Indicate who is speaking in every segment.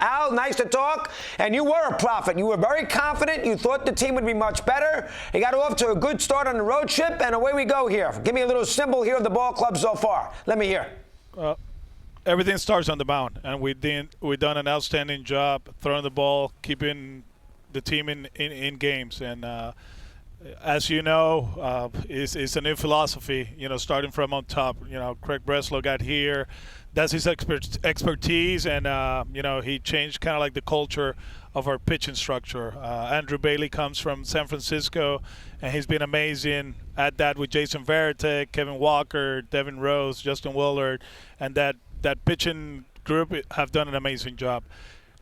Speaker 1: Al, nice to talk. And you were a prophet. You were very confident. You thought the team would be much better. You got off to a good start on the road trip, and away we go here. Give me a little symbol here of the ball club so far. Let me hear.
Speaker 2: Everything starts on the mound, and we've done an outstanding job throwing the ball, keeping the team in games. And as you know, it's a new philosophy, starting from on top. Craig Breslow got here. That's his expertise, and he changed kind of like the culture of our pitching structure. Andrew Bailey comes from San Francisco, and he's been amazing at that with Jason Varitek, Kevin Walker, Devin Rose, Justin Willard, and that pitching group have done an amazing job.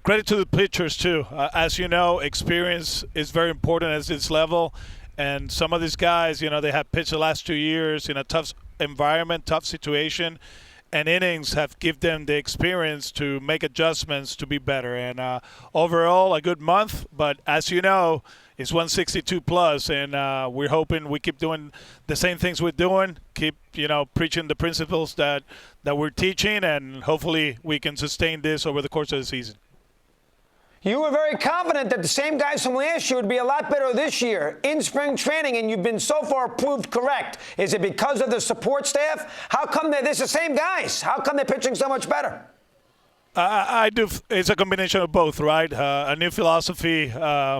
Speaker 2: Credit to the pitchers too. As you know, experience is very important at this level, and some of these guys, they have pitched the last 2 years in a tough environment, tough situation, and innings have given them the experience to make adjustments to be better. And overall, a good month. But as you know, it's 162 plus, and we're hoping we keep doing the same things we're doing, keep preaching the principles that we're teaching, and hopefully we can sustain this over the course of the season.
Speaker 1: You were very confident that the same guys from last year would be a lot better this year in spring training, and you've been so far proved correct. Is it because of the support staff? How come there's the same guys? How come they're pitching so much better?
Speaker 2: I do. It's a combination of both, right? A new philosophy,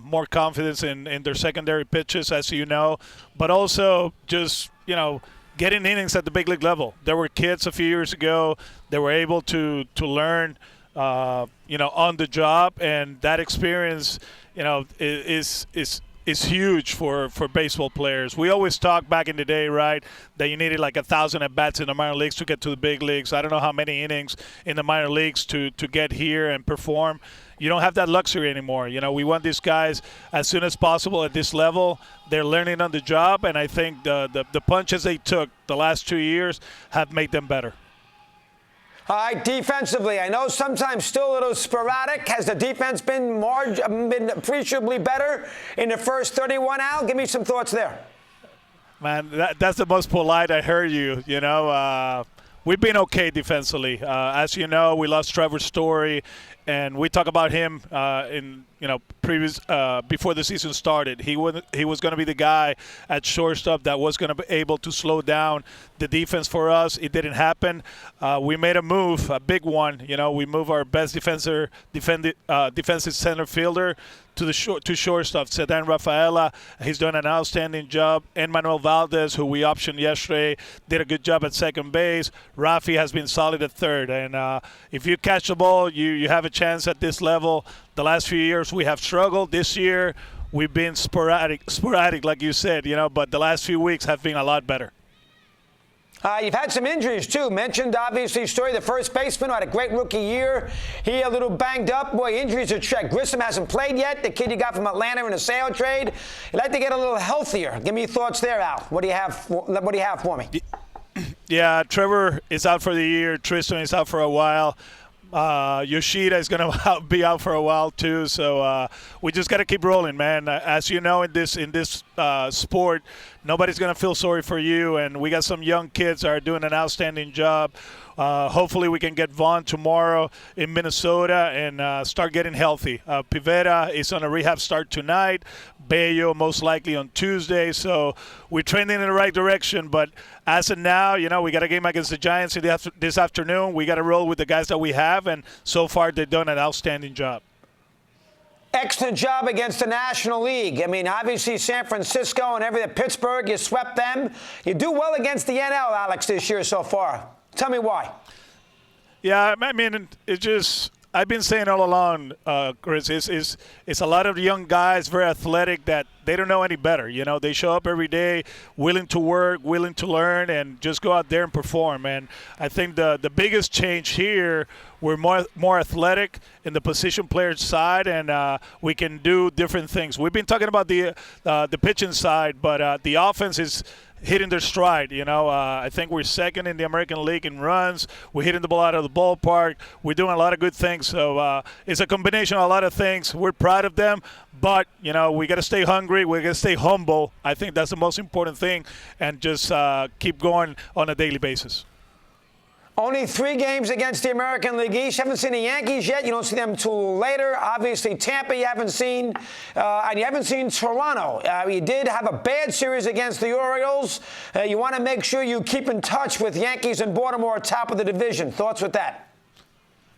Speaker 2: more confidence in their secondary pitches, as you know, but also just, getting innings at the big league level. There were kids a few years ago that were able to learn on the job, and that experience, is huge for baseball players. We always talk back in the day, right, that you needed like 1,000 at-bats in the minor leagues to get to the big leagues. I don't know how many innings in the minor leagues to get here and perform. You don't have that luxury anymore. We want these guys as soon as possible at this level. They're learning on the job, and I think the punches they took the last 2 years have made them better.
Speaker 1: All right, defensively, I know sometimes still a little sporadic. Has the defense been appreciably better in the first 31, Al? Give me some thoughts there.
Speaker 2: Man, that's the most polite I heard you. We've been okay defensively. As you know, we lost Trevor Story, and we talk about him previous before the season started. He was going to be the guy at shortstop that was going to be able to slow down the defense for us. It didn't happen. We made a move, a big one. We moved our best defensive center fielder to shortstop, Cedric Rafaela. He's done an outstanding job. And Manuel Valdez, who we optioned yesterday, did a good job at second base. Rafi has been solid at third. And if you catch the ball, you have a chance at this level. The last few years we have struggled. This year we've been sporadic like you said, but the last few weeks have been a lot better.
Speaker 1: You've had some injuries, too. Mentioned, obviously, Story, the first baseman, who had a great rookie year. He a little banged up. Boy, injuries are checked. Grissom hasn't played yet. The kid you got from Atlanta in a sale trade. You'd like to get a little healthier. Give me your thoughts there, Al. What do you have for me?
Speaker 2: Yeah, Trevor is out for the year. Tristan is out for a while. Yoshida is going to be out for a while too, so we just got to keep rolling, man. As you know, in this sport, nobody's going to feel sorry for you, and we got some young kids that are doing an outstanding job. Hopefully we can get Vaughn tomorrow in Minnesota and start getting healthy. Pivetta is on a rehab start tonight. Bello most likely on Tuesday. So we're trending in the right direction. But as of now, we got a game against the Giants this afternoon. We got to roll with the guys that we have, and so far they've done an outstanding job.
Speaker 1: Excellent job against the National League. I mean, obviously San Francisco and everything. Pittsburgh, you swept them. You do well against the NL, Alex, this year so far. Tell me why.
Speaker 2: Yeah, I mean, it's just – I've been saying all along, Chris, it's a lot of young guys, very athletic, that they don't know any better. They show up every day, willing to work, willing to learn, and just go out there and perform. And I think the biggest change here, we're more athletic in the position player side, and we can do different things. We've been talking about the pitching side, but the offense is hitting their stride. I think we're second in the American League in runs. We're hitting the ball out of the ballpark. We're doing a lot of good things. So it's a combination of a lot of things. We're proud of them, but we got to stay hungry. We got to stay humble. I think that's the most important thing, and just keep going on a daily basis.
Speaker 1: Only 3 games against the American League East. You haven't seen the Yankees yet. You don't see them until later. Obviously, Tampa you haven't seen. And you haven't seen Toronto. You did have a bad series against the Orioles. You want to make sure you keep in touch with Yankees and Baltimore top of the division. Thoughts with that?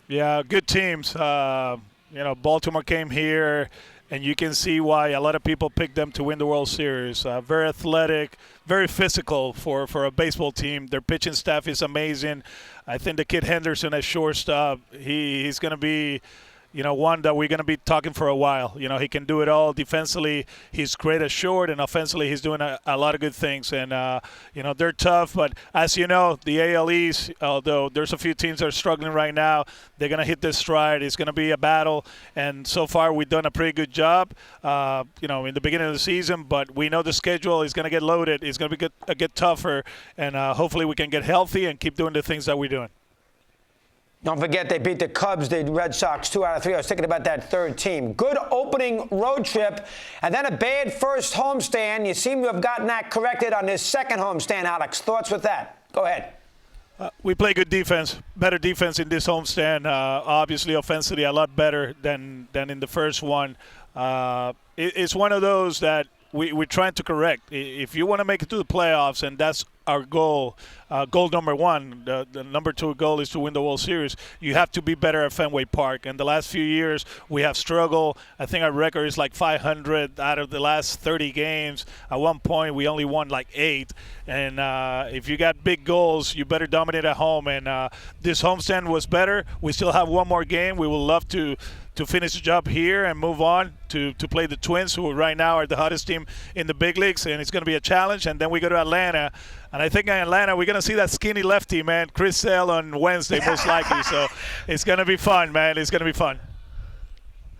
Speaker 2: Yeah, good teams. Baltimore came here, and you can see why a lot of people picked them to win the World Series. Very athletic, very physical for a baseball team. Their pitching staff is amazing. I think the kid Henderson at shortstop, he's going to be, one that we're going to be talking for a while. He can do it all. Defensively, he's great at short, and offensively, he's doing a lot of good things. And, they're tough. But as you know, the AL East, although there's a few teams that are struggling right now, they're going to hit this stride. It's going to be a battle. And so far, we've done a pretty good job, in the beginning of the season. But we know the schedule is going to get loaded. It's going to get tougher. And hopefully we can get healthy and keep doing the things that we're doing.
Speaker 1: Don't forget they beat the Cubs, the Red Sox, 2 out of 3. I was thinking about that third team. Good opening road trip, and then a bad first homestand. You seem to have gotten that corrected on this second homestand, Alex. Thoughts with that? Go ahead.
Speaker 2: We play good defense, better defense in this homestand. Obviously, offensively, a lot better than in the first one. It's one of those that we're trying to correct. If you want to make it to the playoffs, and that's our goal, goal number one, the number 2 goal is to win the World Series, you have to be better at Fenway Park. And the last few years, we have struggled. I think our record is like 500 out of the last 30 games. At one point, we only won like 8. And if you got big goals, you better dominate at home. And this homestand was better. We still have one more game. We would love to finish the job here and move on to play the Twins, who right now are the hottest team in the big leagues, and it's going to be a challenge. And then we go to Atlanta, and I think in Atlanta we're going to see that skinny lefty, man, Chris Sale on Wednesday most likely. So it's going to be fun, man. It's going to be fun.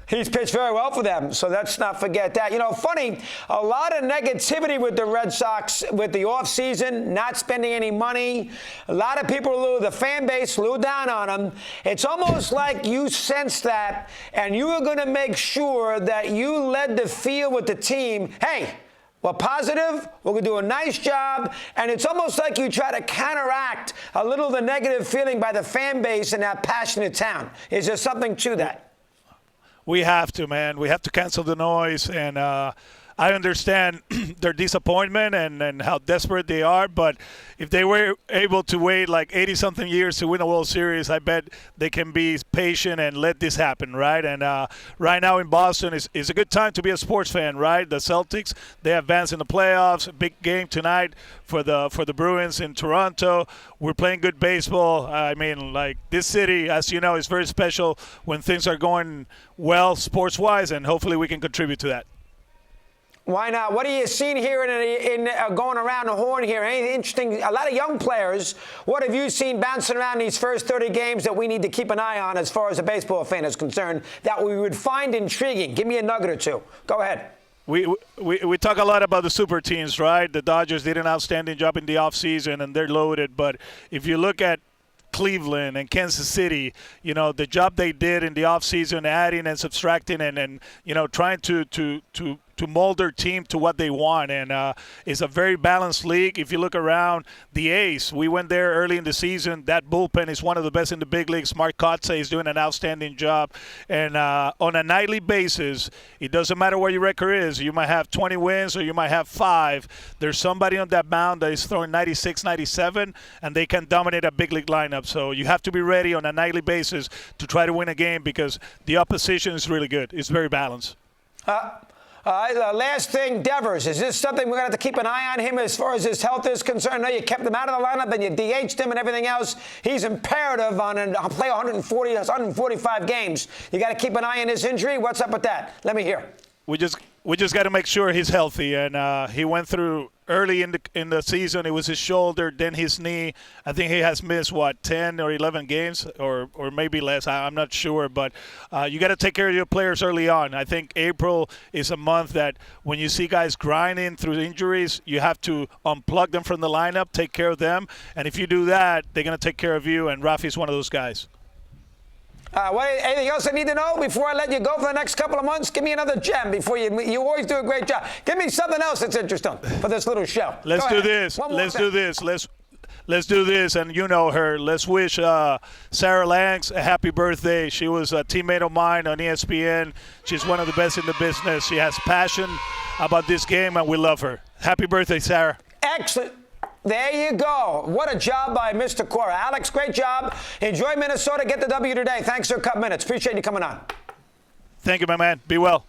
Speaker 1: He's pitched very well for them, so let's not forget that. Funny, a lot of negativity with the Red Sox with the offseason, not spending any money. A lot of people, the fan base, blew down on them. It's almost like you sensed that, and you were going to make sure that you led the field with the team. Hey, we're positive, we're going to do a nice job, and it's almost like you try to counteract a little of the negative feeling by the fan base in that passionate town. Is there something to that?
Speaker 2: We have to, man. We have to cancel the noise. And I understand their disappointment and how desperate they are. But if they were able to wait like 80-something years to win a World Series, I bet they can be patient and let this happen, right? And right now in Boston, it's a good time to be a sports fan, right? The Celtics, they advance in the playoffs. A big game tonight for the Bruins in Toronto. We're playing good baseball. I mean, like, this city, as you know, is very special when things are going well sports-wise, and hopefully we can contribute to that.
Speaker 1: Why not? What are you seeing here in going around the horn here? Anything interesting? A lot of young players. What have you seen bouncing around these first 30 games that we need to keep an eye on as far as a baseball fan is concerned that we would find intriguing? Give me a nugget or two. Go ahead.
Speaker 2: We talk a lot about the super teams, right? The Dodgers did an outstanding job in the offseason, and they're loaded. But if you look at Cleveland and Kansas City, the job they did in the offseason, adding and subtracting and trying to mold their team to what they want. And it's a very balanced league. If you look around, the A's, we went there early in the season. That bullpen is one of the best in the big leagues. Mark Kotsay is doing an outstanding job. And on a nightly basis, it doesn't matter what your record is. You might have 20 wins or you might have 5. There's somebody on that mound that is throwing 96, 97, and they can dominate a big league lineup. So you have to be ready on a nightly basis to try to win a game because the opposition is really good. It's very balanced.
Speaker 1: Last thing, Devers. Is this something we're going to have to keep an eye on him as far as his health is concerned? I know you kept him out of the lineup and you DH'd him and everything else. He's imperative on play 145 games. You got to keep an eye on his injury. What's up with that? Let me hear.
Speaker 2: We just got to make sure he's healthy, and he went through early in the season. It was his shoulder, then his knee. I think he has missed 10 or 11 games, or maybe less. I'm not sure, but you got to take care of your players early on. I think April is a month that when you see guys grinding through injuries, you have to unplug them from the lineup, take care of them, and if you do that, they're going to take care of you. And Rafi's one of those guys.
Speaker 1: Anything else I need to know before I let you go for the next couple of months? Give me another gem before you always do a great job. Give me something else that's interesting for this little show.
Speaker 2: Let's do this. let's do this. And you know her. Let's wish Sarah Langs a happy birthday. She was a teammate of mine on ESPN. She's one of the best in the business. She has passion about this game, and we love her. Happy birthday, Sarah.
Speaker 1: Excellent. There you go. What a job by Mr. Cora. Alex, great job. Enjoy Minnesota. Get the W today. Thanks for a couple minutes. Appreciate you coming on.
Speaker 2: Thank you, my man. Be well.